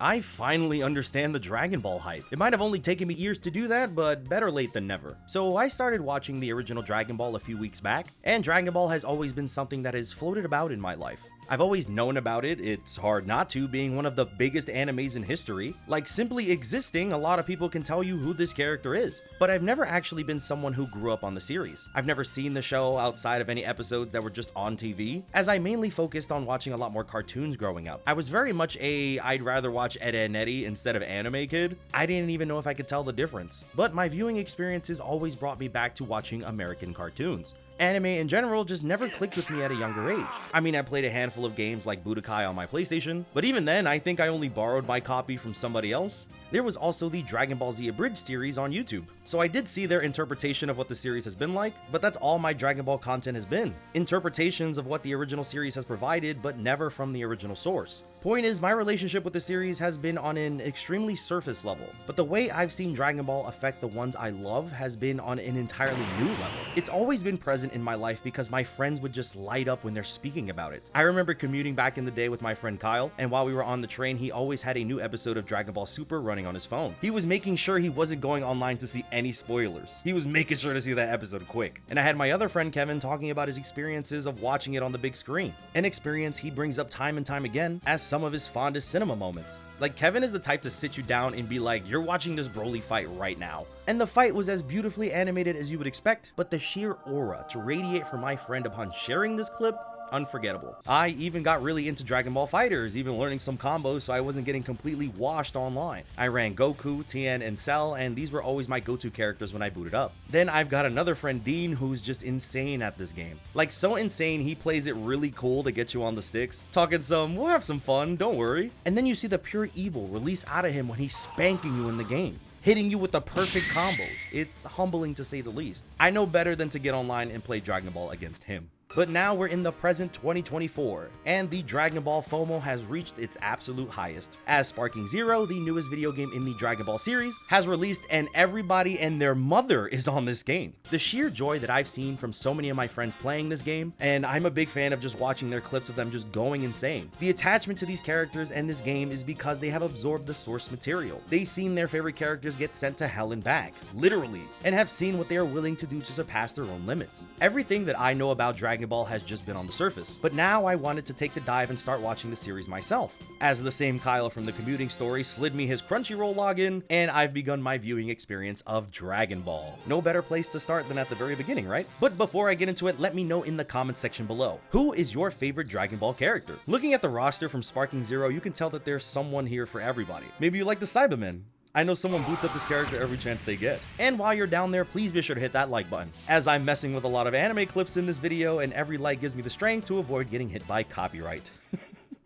I finally understand the Dragon Ball hype. It might have only taken me years to do that, but better late than never. So I started watching the original Dragon Ball a few weeks back, and Dragon Ball has always been something that has floated about in my life. I've always known about it, it's hard not to, being one of the biggest animes in history. Like, simply existing, a lot of people can tell you who this character is. But I've never actually been someone who grew up on the series. I've never seen the show outside of any episodes that were just on TV, as I mainly focused on watching a lot more cartoons growing up. I was very much I'd rather watch Ed, Edd n Eddy instead of anime kid. I didn't even know if I could tell the difference. But my viewing experiences always brought me back to watching American cartoons. Anime in general just never clicked with me at a younger age. I mean, I played a handful of games like Budokai on my PlayStation, but even then, I think I only borrowed my copy from somebody else. There was also the Dragon Ball Z Abridged series on YouTube, so I did see their interpretation of what the series has been like, but that's all my Dragon Ball content has been. Interpretations of what the original series has provided, but never from the original source. Point is, my relationship with the series has been on an extremely surface level, but the way I've seen Dragon Ball affect the ones I love has been on an entirely new level. It's always been present in my life because my friends would just light up when they're speaking about it. I remember commuting back in the day with my friend Kyle, and while we were on the train, he always had a new episode of Dragon Ball Super running on his phone. He was making sure he wasn't going online to see any spoilers. He was making sure to see that episode quick. And I had my other friend Kevin talking about his experiences of watching it on the big screen, an experience he brings up time and time again as some of his fondest cinema moments. Like, Kevin is the type to sit you down and be like, you're watching this Broly fight right now. And the fight was as beautifully animated as you would expect, but the sheer aura to radiate from my friend upon sharing this clip, unforgettable. I even got really into Dragon Ball FighterZ, even learning some combos so I wasn't getting completely washed online. I ran Goku, Tien, and Cell, and these were always my go-to characters when I booted up. Then I've got another friend, Dean, who's just insane at this game. Like, so insane, he plays it really cool to get you on the sticks, talking some, we'll have some fun, don't worry. And then you see the pure evil release out of him when he's spanking you in the game, hitting you with the perfect combos. It's humbling to say the least. I know better than to get online and play Dragon Ball against him. But now we're in the present 2024, and the Dragon Ball FOMO has reached its absolute highest, as Sparking Zero, the newest video game in the Dragon Ball series, has released, and everybody and their mother is on this game. The sheer joy that I've seen from so many of my friends playing this game, and I'm a big fan of just watching their clips of them just going insane. The attachment to these characters and this game is because they have absorbed the source material. They've seen their favorite characters get sent to hell and back, literally, and have seen what they are willing to do to surpass their own limits. Everything that I know about Dragon Ball has just been on the surface, but now I wanted to take the dive and start watching the series myself. As the same Kyle from the commuting story slid me his Crunchyroll login, and I've begun my viewing experience of Dragon Ball. No better place to start than at the very beginning, right? But before I get into it, let me know in the comments section below, who is your favorite Dragon Ball character? Looking at the roster from Sparking Zero, you can tell that there's someone here for everybody. Maybe you like the Cybermen. I know someone boots up this character every chance they get. And while you're down there, please be sure to hit that like button, as I'm messing with a lot of anime clips in this video, and every like gives me the strength to avoid getting hit by copyright.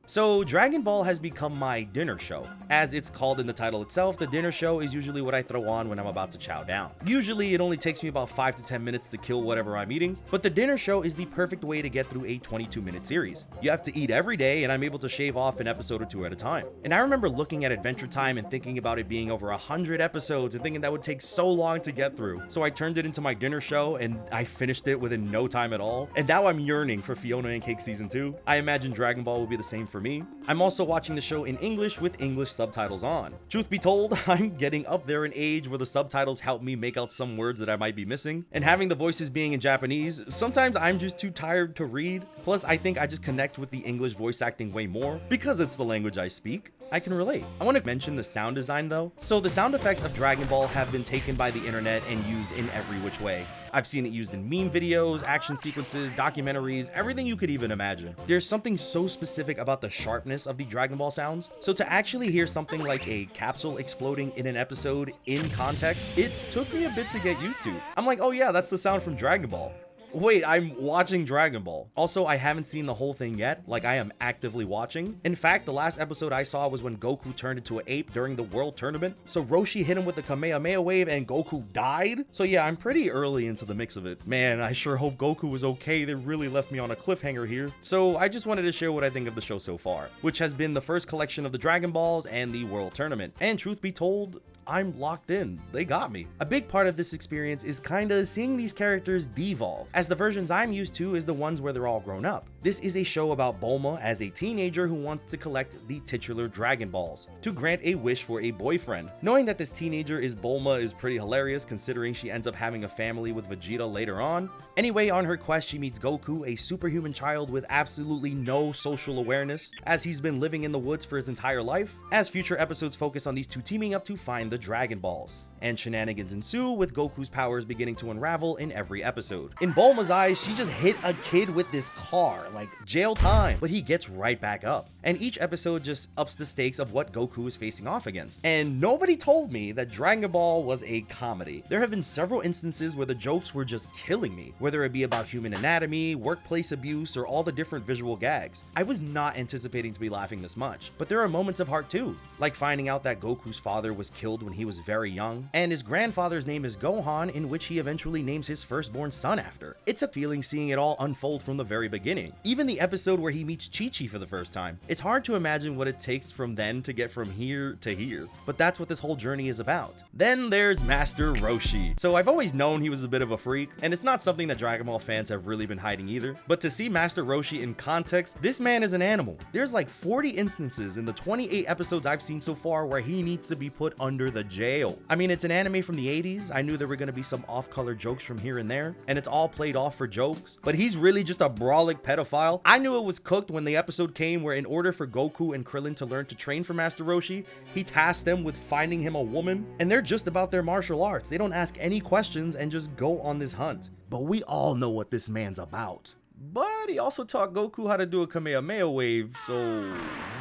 So, Dragon Ball has become my dinner show. As it's called in the title itself, the dinner show is usually what I throw on when I'm about to chow down. Usually, it only takes me about 5 to 10 minutes to kill whatever I'm eating, but the dinner show is the perfect way to get through a 22-minute series. You have to eat every day, and I'm able to shave off an episode or two at a time. And I remember looking at Adventure Time and thinking about it being over 100 episodes and thinking that would take so long to get through. So I turned it into my dinner show, and I finished it within no time at all. And now I'm yearning for Fiona and Cake Season 2. I imagine Dragon Ball will be the same for me. I'm also watching the show in English with English subtitles on. Truth be told, I'm getting up there in age where the subtitles help me make out some words that I might be missing, and having the voices being in Japanese, sometimes I'm just too tired to read. Plus, I think I just connect with the English voice acting way more, because it's the language I speak. I can relate. I want to mention the sound design though. So the sound effects of Dragon Ball have been taken by the internet and used in every which way. I've seen it used in meme videos, action sequences, documentaries, everything you could even imagine. There's something so specific about the sharpness of the Dragon Ball sounds. So to actually hear something like a capsule exploding in an episode in context, it took me a bit to get used to. I'm like, oh yeah, that's the sound from Dragon Ball. Wait, I'm watching Dragon Ball. Also, I haven't seen the whole thing yet, like I am actively watching. In fact, the last episode I saw was when Goku turned into an ape during the World Tournament. So Roshi hit him with the Kamehameha wave and Goku died? So yeah, I'm pretty early into the mix of it. Man, I sure hope Goku was okay. They really left me on a cliffhanger here. So I just wanted to share what I think of the show so far, which has been the first collection of the Dragon Balls and the World Tournament. And truth be told, I'm locked in. They got me. A big part of this experience is kinda seeing these characters devolve, as the versions I'm used to is the ones where they're all grown up. This is a show about Bulma as a teenager who wants to collect the titular Dragon Balls to grant a wish for a boyfriend. Knowing that this teenager is Bulma is pretty hilarious, considering she ends up having a family with Vegeta later on. Anyway, on her quest she meets Goku, a superhuman child with absolutely no social awareness, as he's been living in the woods for his entire life, as future episodes focus on these two teaming up to find the Dragon Balls. And shenanigans ensue, with Goku's powers beginning to unravel in every episode. In Bulma's eyes, she just hit a kid with this car, like jail time, but he gets right back up. And each episode just ups the stakes of what Goku is facing off against. And nobody told me that Dragon Ball was a comedy. There have been several instances where the jokes were just killing me, whether it be about human anatomy, workplace abuse, or all the different visual gags. I was not anticipating to be laughing this much, but there are moments of heart too, like finding out that Goku's father was killed when he was very young, and his grandfather's name is Gohan, in which he eventually names his firstborn son after. It's a feeling seeing it all unfold from the very beginning. Even the episode where he meets Chi-Chi for the first time. It's hard to imagine what it takes from then to get from here to here, but that's what this whole journey is about. Then there's Master Roshi. So I've always known he was a bit of a freak, and it's not something that Dragon Ball fans have really been hiding either, but to see Master Roshi in context, this man is an animal. There's like 40 instances in the 28 episodes I've seen so far where he needs to be put under the jail. I mean, it's an anime from the 80s. I knew there were going to be some off-color jokes from here and there, and it's all played off for jokes, but he's really just a brawlic pedophile. I knew it was cooked when the episode came where, in order for Goku and Krillin to learn to train for Master Roshi, he tasked them with finding him a woman, and they're just about their martial arts. They don't ask any questions and just go on this hunt. But we all know what this man's about. But he also taught Goku how to do a Kamehameha wave, so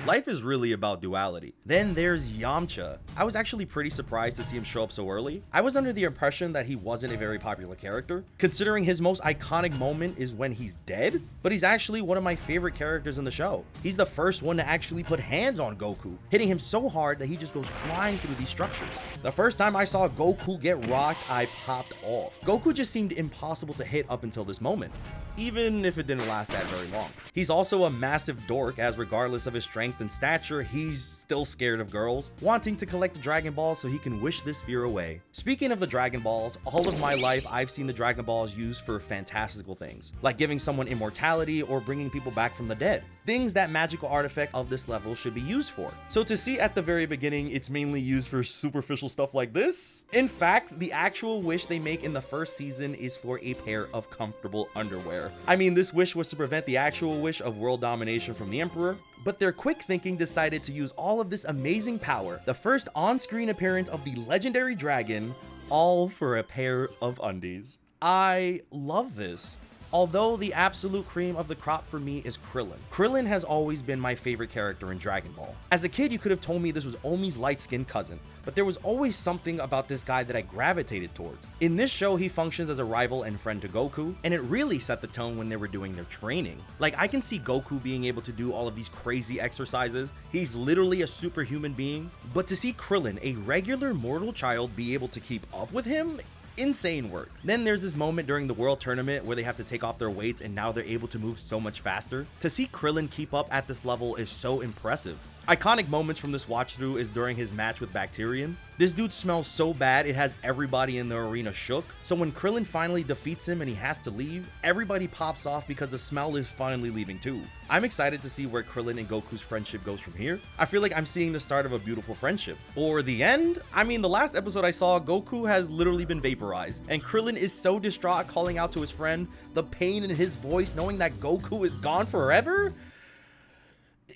life is really about duality. Then there's Yamcha. I was actually pretty surprised to see him show up so early. I was under the impression that he wasn't a very popular character, considering his most iconic moment is when he's dead, but he's actually one of my favorite characters in the show. He's the first one to actually put hands on Goku, hitting him so hard that he just goes flying through these structures. The first time I saw Goku get rocked, I popped off. Goku just seemed impossible to hit up until this moment, even if it didn't last that very long. He's also a massive dork, as regardless of his strength and stature, he's still scared of girls, wanting to collect the Dragon Balls so he can wish this fear away. Speaking of the Dragon Balls, all of my life I've seen the Dragon Balls used for fantastical things, like giving someone immortality or bringing people back from the dead. Things that magical artifact of this level should be used for. So to see at the very beginning it's mainly used for superficial stuff like this? In fact, the actual wish they make in the first season is for a pair of comfortable underwear. I mean, this wish was to prevent the actual wish of world domination from the Emperor, but their quick thinking decided to use all of this amazing power, the first on-screen appearance of the legendary dragon, all for a pair of undies. I love this. Although the absolute cream of the crop for me is Krillin. Krillin has always been my favorite character in Dragon Ball. As a kid, you could have told me this was Omi's light-skinned cousin, but there was always something about this guy that I gravitated towards. In this show, he functions as a rival and friend to Goku, and it really set the tone when they were doing their training. Like, I can see Goku being able to do all of these crazy exercises. He's literally a superhuman being, but to see Krillin, a regular mortal child, be able to keep up with him, insane work. Then there's this moment during the world tournament where they have to take off their weights and now they're able to move so much faster. To see Krillin keep up at this level is so impressive. Iconic moments from this watch through is during his match with Bacterian. This dude smells so bad it has everybody in the arena shook. So when Krillin finally defeats him and he has to leave, everybody pops off because the smell is finally leaving too. I'm excited to see where Krillin and Goku's friendship goes from here. I feel like I'm seeing the start of a beautiful friendship. Or the end? I mean, the last episode I saw, Goku has literally been vaporized, and Krillin is so distraught calling out to his friend, the pain in his voice knowing that Goku is gone forever.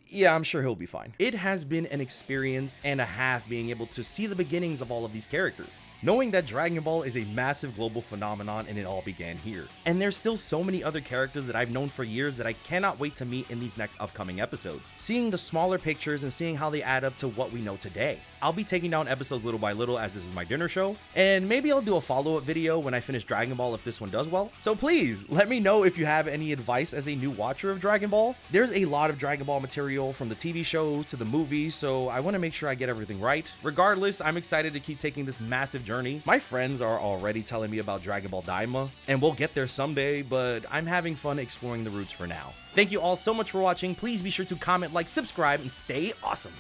Yeah, I'm sure he'll be fine. It has been an experience and a half being able to see the beginnings of all of these characters, knowing that Dragon Ball is a massive global phenomenon and it all began here. And there's still so many other characters that I've known for years that I cannot wait to meet in these next upcoming episodes. Seeing the smaller pictures and seeing how they add up to what we know today. I'll be taking down episodes little by little as this is my dinner show, and maybe I'll do a follow-up video when I finish Dragon Ball if this one does well. So please, let me know if you have any advice as a new watcher of Dragon Ball. There's a lot of Dragon Ball material from the TV shows to the movies, so I want to make sure I get everything right. Regardless, I'm excited to keep taking this massive journey. My friends are already telling me about Dragon Ball Daima, and we'll get there someday, but I'm having fun exploring the roots for now. Thank you all so much for watching. Please be sure to comment, like, subscribe, and stay awesome.